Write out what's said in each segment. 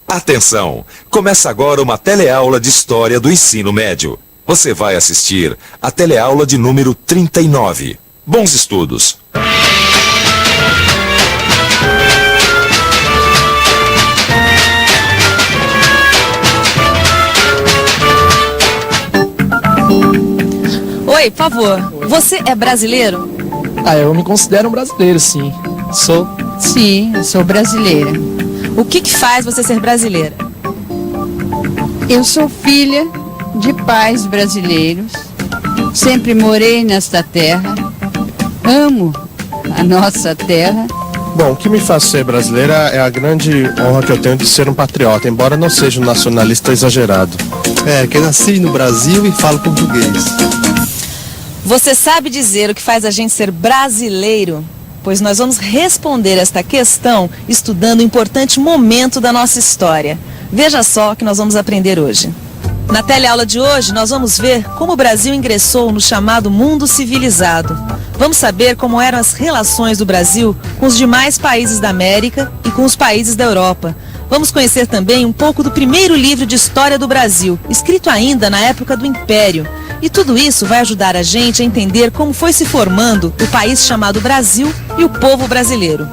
Atenção! Começa agora uma teleaula de História do Ensino Médio. Você vai assistir a teleaula de número 39. Bons estudos! Oi, por favor, você é brasileiro? Eu me considero um brasileiro, sim. Sou. Sim, eu sou brasileira. O que faz você ser brasileira? Eu sou filha de pais brasileiros. Sempre morei nesta terra. Amo a nossa terra. Bom, o que me faz ser brasileira é a grande honra que eu tenho de ser um patriota, embora não seja um nacionalista exagerado. Que eu nasci no Brasil e falo português. Você sabe dizer o que faz a gente ser brasileiro? Pois nós vamos responder esta questão estudando um importante momento da nossa história. Veja só o que nós vamos aprender hoje. Na teleaula de hoje, nós vamos ver como o Brasil ingressou no chamado mundo civilizado. Vamos saber como eram as relações do Brasil com os demais países da América e com os países da Europa. Vamos conhecer também um pouco do primeiro livro de história do Brasil, escrito ainda na época do Império. E tudo isso vai ajudar a gente a entender como foi se formando o país chamado Brasil e o povo brasileiro.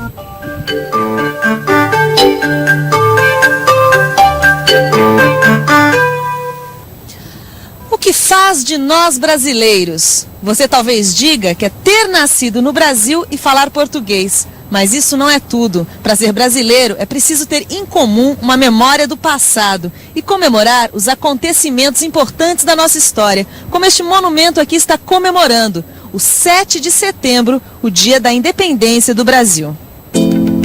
O que faz de nós brasileiros? Você talvez diga que é ter nascido no Brasil e falar português. Mas isso não é tudo. Para ser brasileiro, é preciso ter em comum uma memória do passado e comemorar os acontecimentos importantes da nossa história, como este monumento aqui está comemorando, o 7 de setembro, o dia da independência do Brasil.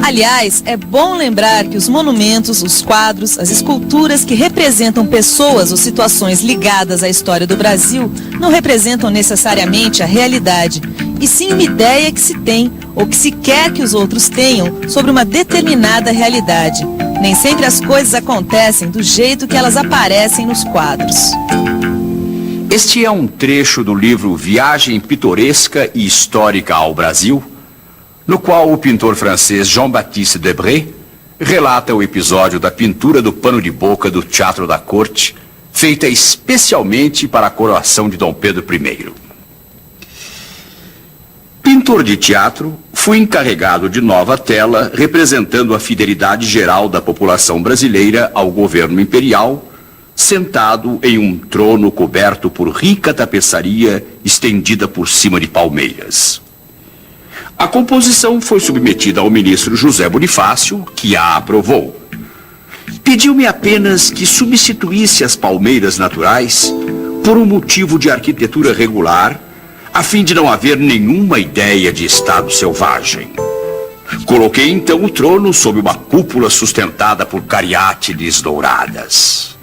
Aliás, é bom lembrar que os monumentos, os quadros, as esculturas que representam pessoas ou situações ligadas à história do Brasil não representam necessariamente a realidade, e sim uma ideia que se tem ou que se quer que os outros tenham sobre uma determinada realidade. Nem sempre as coisas acontecem do jeito que elas aparecem nos quadros. Este é um trecho do livro Viagem Pitoresca e Histórica ao Brasil, no qual o pintor francês Jean-Baptiste Debré relata o episódio da pintura do pano de boca do Teatro da Corte, feita especialmente para a coroação de Dom Pedro I. Pintor de teatro, fui encarregado de nova tela representando a fidelidade geral da população brasileira ao governo imperial, sentado em um trono coberto por rica tapeçaria estendida por cima de palmeiras. A composição foi submetida ao ministro José Bonifácio, que a aprovou. Pediu-me apenas que substituísse as palmeiras naturais por um motivo de arquitetura regular, a fim de não haver nenhuma ideia de estado selvagem. Coloquei então o trono sob uma cúpula sustentada por cariátides douradas.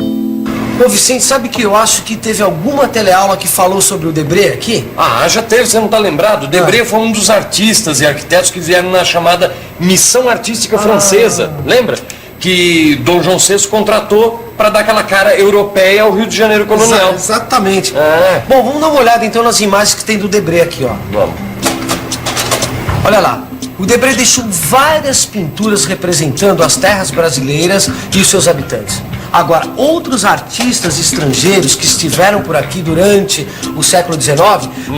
Ô Vicente, sabe que eu acho que teve alguma teleaula que falou sobre o Debré aqui? Já teve, você não tá lembrado? Debré foi um dos artistas e arquitetos que vieram na chamada Missão Artística Francesa, lembra? Que Dom João VI contratou para dar aquela cara europeia ao Rio de Janeiro colonial. Exatamente. Bom, vamos dar uma olhada então nas imagens que tem do Debré aqui, ó. Vamos. Olha lá. O Debré deixou várias pinturas representando as terras brasileiras e os seus habitantes. Agora, outros artistas estrangeiros que estiveram por aqui durante o século XIX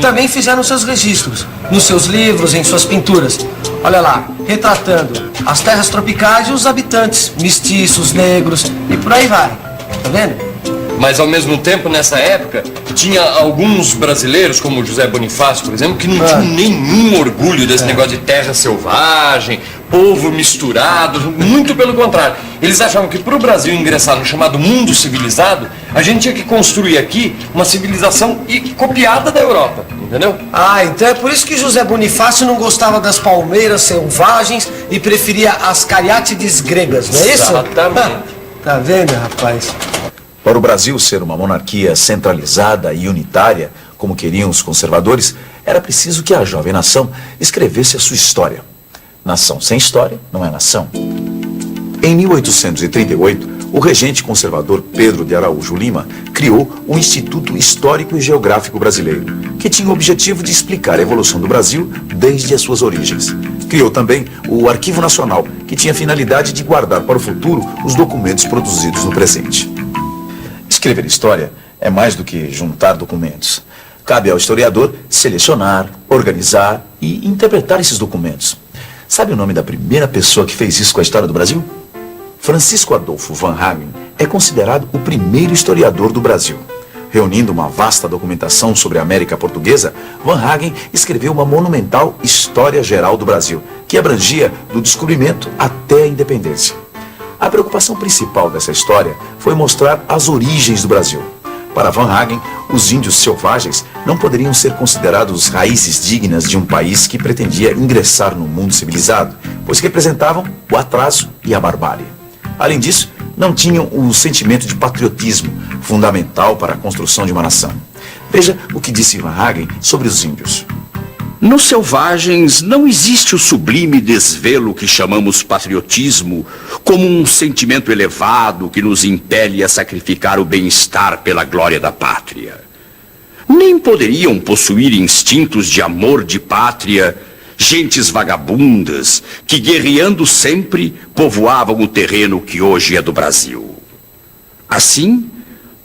também fizeram seus registros, nos seus livros, em suas pinturas. Olha lá, retratando as terras tropicais e os habitantes, mestiços, negros e por aí vai. Tá vendo? Mas ao mesmo tempo, nessa época, tinha alguns brasileiros, como José Bonifácio, por exemplo, que não tinham nenhum orgulho desse negócio de terra selvagem, povo misturado, muito pelo contrário. Eles achavam que para o Brasil ingressar no chamado mundo civilizado, a gente tinha que construir aqui uma civilização copiada da Europa, entendeu? Então é por isso que José Bonifácio não gostava das palmeiras selvagens e preferia as cariátides gregas, não é isso? Exatamente. Tá vendo, rapaz? Para o Brasil ser uma monarquia centralizada e unitária, como queriam os conservadores, era preciso que a jovem nação escrevesse a sua história. Nação sem história não é nação. Em 1838, o regente conservador Pedro de Araújo Lima criou o Instituto Histórico e Geográfico Brasileiro, que tinha o objetivo de explicar a evolução do Brasil desde as suas origens. Criou também o Arquivo Nacional, que tinha a finalidade de guardar para o futuro os documentos produzidos no presente. Escrever história é mais do que juntar documentos. Cabe ao historiador selecionar, organizar e interpretar esses documentos. Sabe o nome da primeira pessoa que fez isso com a história do Brasil? Francisco Adolfo Van Hagen é considerado o primeiro historiador do Brasil. Reunindo uma vasta documentação sobre a América Portuguesa, Van Hagen escreveu uma monumental História Geral do Brasil, que abrangia do descobrimento até a independência. A preocupação principal dessa história foi mostrar as origens do Brasil. Para Van Hagen, os índios selvagens não poderiam ser considerados raízes dignas de um país que pretendia ingressar no mundo civilizado, pois representavam o atraso e a barbárie. Além disso, não tinham o sentimento de patriotismo, fundamental para a construção de uma nação. Veja o que disse Van Hagen sobre os índios. Nos selvagens não existe o sublime desvelo que chamamos patriotismo como um sentimento elevado que nos impele a sacrificar o bem-estar pela glória da pátria. Nem poderiam possuir instintos de amor de pátria gentes vagabundas que, guerreando sempre, povoavam o terreno que hoje é do Brasil. Assim,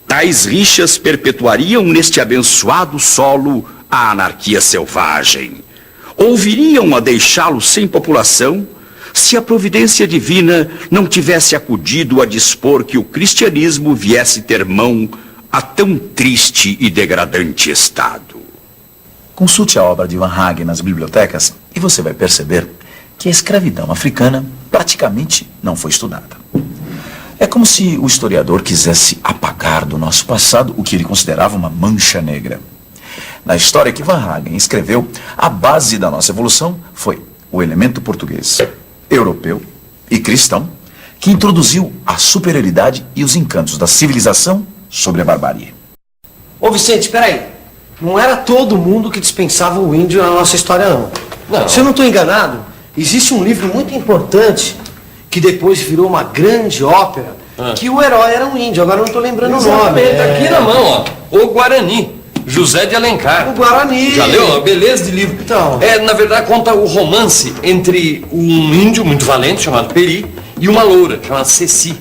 tais rixas perpetuariam neste abençoado solo a anarquia selvagem, ou viriam a deixá-lo sem população se a providência divina não tivesse acudido a dispor que o cristianismo viesse ter mão a tão triste e degradante estado. Consulte a obra de Van Hagen nas bibliotecas e você vai perceber que a escravidão africana praticamente não foi estudada. É como se o historiador quisesse apagar do nosso passado o que ele considerava uma mancha negra. Na história que Van Hagen escreveu, a base da nossa evolução foi o elemento português, europeu e cristão, que introduziu a superioridade e os encantos da civilização sobre a barbarie. Ô Vicente, peraí. Não era todo mundo que dispensava o índio na nossa história, não. Não. Se eu não estou enganado, existe um livro muito importante que depois virou uma grande ópera, que o herói era um índio. Agora eu não estou lembrando o nome. Tá aqui na mão, ó. O Guarani. José de Alencar. O Guarani. Já leu? Beleza de livro. Então. Na verdade, conta o romance entre um índio muito valente, chamado Peri, e uma loura, chamada Ceci.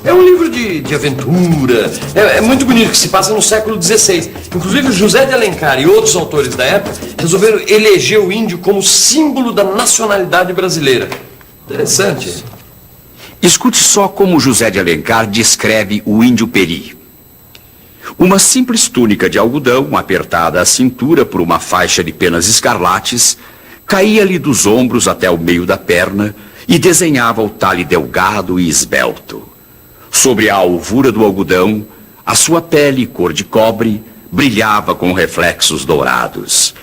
É um livro de aventura, é muito bonito, que se passa no século XVI. Inclusive, José de Alencar e outros autores da época resolveram eleger o índio como símbolo da nacionalidade brasileira. Interessante. Escute só como José de Alencar descreve o índio Peri. Uma simples túnica de algodão, apertada à cintura por uma faixa de penas escarlates, caía-lhe dos ombros até o meio da perna e desenhava o talhe delgado e esbelto. Sobre a alvura do algodão, a sua pele, cor de cobre, brilhava com reflexos dourados.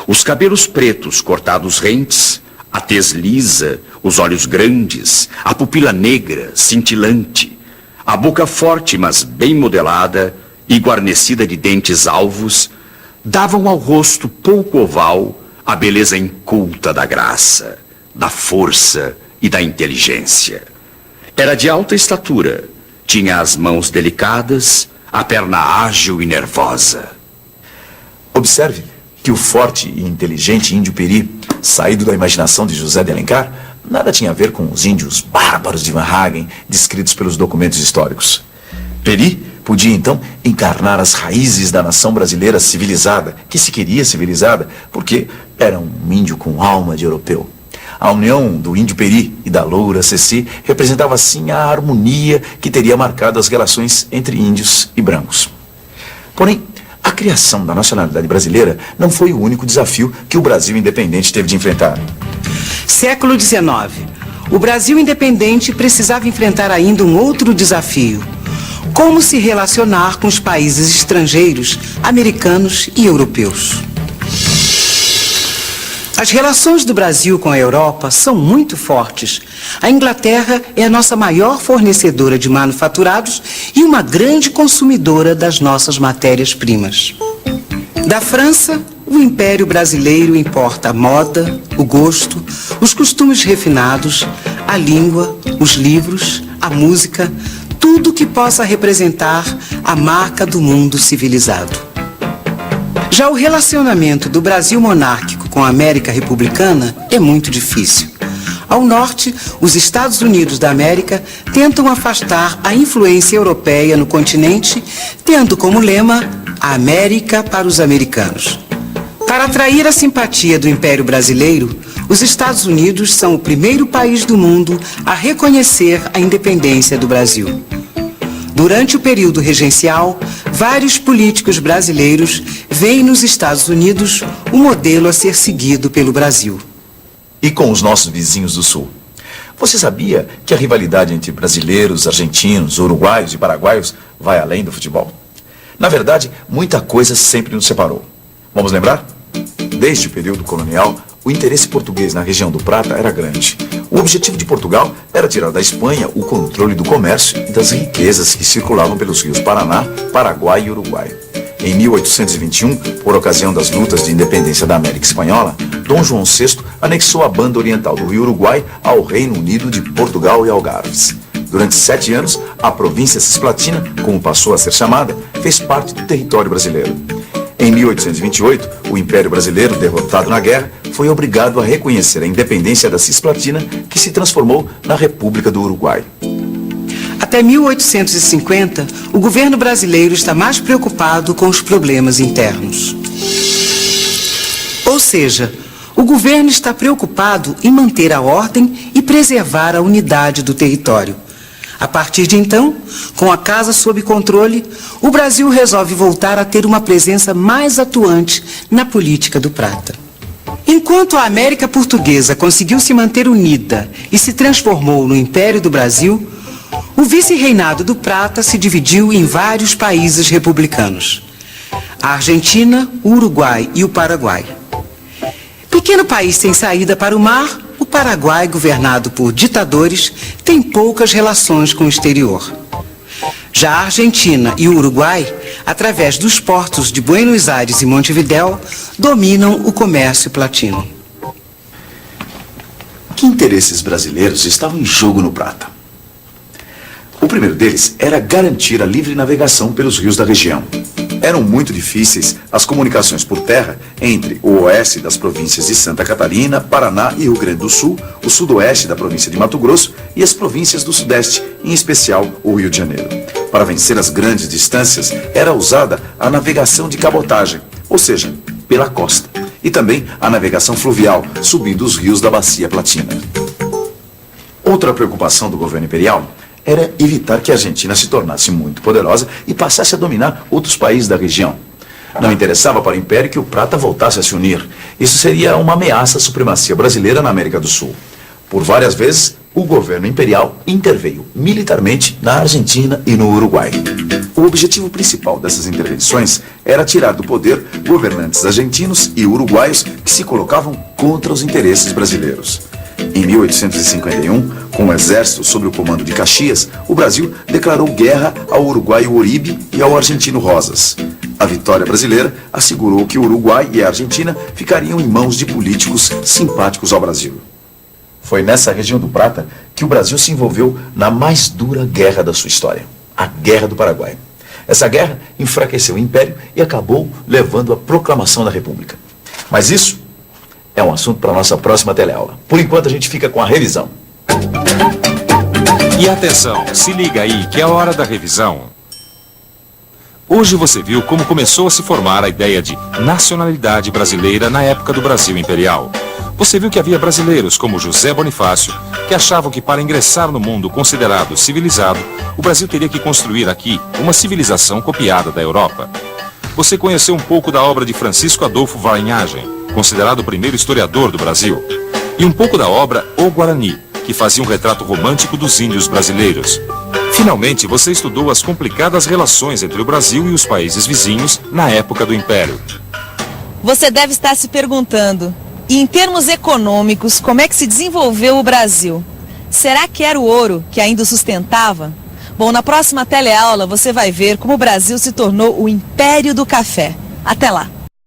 Os cabelos pretos cortados rentes, a tez lisa, os olhos grandes, a pupila negra, cintilante, a boca forte, mas bem modelada e guarnecida de dentes alvos, davam ao rosto pouco oval a beleza inculta da graça, da força e da inteligência. Era de alta estatura, tinha as mãos delicadas, a perna ágil e nervosa. Observe que o forte e inteligente índio Peri, saído da imaginação de José de Alencar, nada tinha a ver com os índios bárbaros de Van Hagen, descritos pelos documentos históricos. Peri podia então encarnar as raízes da nação brasileira civilizada, que se queria civilizada, porque era um índio com alma de europeu. A união do índio Peri e da loura Ceci representava assim a harmonia que teria marcado as relações entre índios e brancos. Porém, a criação da nacionalidade brasileira não foi o único desafio que o Brasil independente teve de enfrentar. Século XIX. O Brasil independente precisava enfrentar ainda um outro desafio. Como se relacionar com os países estrangeiros, americanos e europeus. As relações do Brasil com a Europa são muito fortes. A Inglaterra é a nossa maior fornecedora de manufaturados e uma grande consumidora das nossas matérias-primas. Da França, o Império Brasileiro importa a moda, o gosto, os costumes refinados, a língua, os livros, a música, tudo que possa representar a marca do mundo civilizado. Já o relacionamento do Brasil monárquico com a América republicana é muito difícil. Ao norte, os Estados Unidos da América tentam afastar a influência europeia no continente, tendo como lema a América para os americanos. Para atrair a simpatia do Império Brasileiro, os Estados Unidos são o primeiro país do mundo a reconhecer a independência do Brasil. Durante o período regencial, vários políticos brasileiros veem nos Estados Unidos o modelo a ser seguido pelo Brasil. E com os nossos vizinhos do Sul? Você sabia que a rivalidade entre brasileiros, argentinos, uruguaios e paraguaios vai além do futebol? Na verdade, muita coisa sempre nos separou. Vamos lembrar? Desde o período colonial, o interesse português na região do Prata era grande. O objetivo de Portugal era tirar da Espanha o controle do comércio e das riquezas que circulavam pelos rios Paraná, Paraguai e Uruguai. Em 1821, por ocasião das lutas de independência da América Espanhola, Dom João VI anexou a banda oriental do Rio Uruguai ao Reino Unido de Portugal e Algarves. Durante 7 anos, a província Cisplatina, como passou a ser chamada, fez parte do território brasileiro. Em 1828, o Império Brasileiro, derrotado na guerra, foi obrigado a reconhecer a independência da Cisplatina, que se transformou na República do Uruguai. Até 1850, o governo brasileiro está mais preocupado com os problemas internos. Ou seja, o governo está preocupado em manter a ordem e preservar a unidade do território. A partir de então, com a casa sob controle, o Brasil resolve voltar a ter uma presença mais atuante na política do Prata. Enquanto a América Portuguesa conseguiu se manter unida e se transformou no Império do Brasil, o vice-reinado do Prata se dividiu em vários países republicanos: a Argentina, o Uruguai e o Paraguai. Pequeno país sem saída para o mar, o Paraguai, governado por ditadores, tem poucas relações com o exterior. Já a Argentina e o Uruguai, através dos portos de Buenos Aires e Montevidéu, dominam o comércio platino. Que interesses brasileiros estavam em jogo no Prata? O primeiro deles era garantir a livre navegação pelos rios da região. Eram muito difíceis as comunicações por terra entre o oeste das províncias de Santa Catarina, Paraná e Rio Grande do Sul, o sudoeste da província de Mato Grosso e as províncias do sudeste, em especial o Rio de Janeiro. Para vencer as grandes distâncias, era usada a navegação de cabotagem, ou seja, pela costa, e também a navegação fluvial, subindo os rios da Bacia Platina. Outra preocupação do governo imperial era evitar que a Argentina se tornasse muito poderosa e passasse a dominar outros países da região. Não interessava para o Império que o Prata voltasse a se unir. Isso seria uma ameaça à supremacia brasileira na América do Sul. Por várias vezes, o governo imperial interveio militarmente na Argentina e no Uruguai. O objetivo principal dessas intervenções era tirar do poder governantes argentinos e uruguaios que se colocavam contra os interesses brasileiros. Em 1851, com o exército sob o comando de Caxias, o Brasil declarou guerra ao uruguaio Uribe e ao argentino Rosas. A vitória brasileira assegurou que o Uruguai e a Argentina ficariam em mãos de políticos simpáticos ao Brasil. Foi nessa região do Prata que o Brasil se envolveu na mais dura guerra da sua história, a Guerra do Paraguai. Essa guerra enfraqueceu o Império e acabou levando à proclamação da República. Mas isso é um assunto para a nossa próxima teleaula. Por enquanto a gente fica com a revisão. E atenção, se liga aí que é a hora da revisão. Hoje você viu como começou a se formar a ideia de nacionalidade brasileira na época do Brasil Imperial. Você viu que havia brasileiros como José Bonifácio que achavam que para ingressar no mundo considerado civilizado, o Brasil teria que construir aqui uma civilização copiada da Europa. Você conheceu um pouco da obra de Francisco Adolfo Varnhagen, considerado o primeiro historiador do Brasil, e um pouco da obra O Guarani, que fazia um retrato romântico dos índios brasileiros. Finalmente, você estudou as complicadas relações entre o Brasil e os países vizinhos na época do Império. Você deve estar se perguntando, e em termos econômicos, como é que se desenvolveu o Brasil? Será que era o ouro que ainda o sustentava? Bom, na próxima teleaula você vai ver como o Brasil se tornou o Império do Café. Até lá!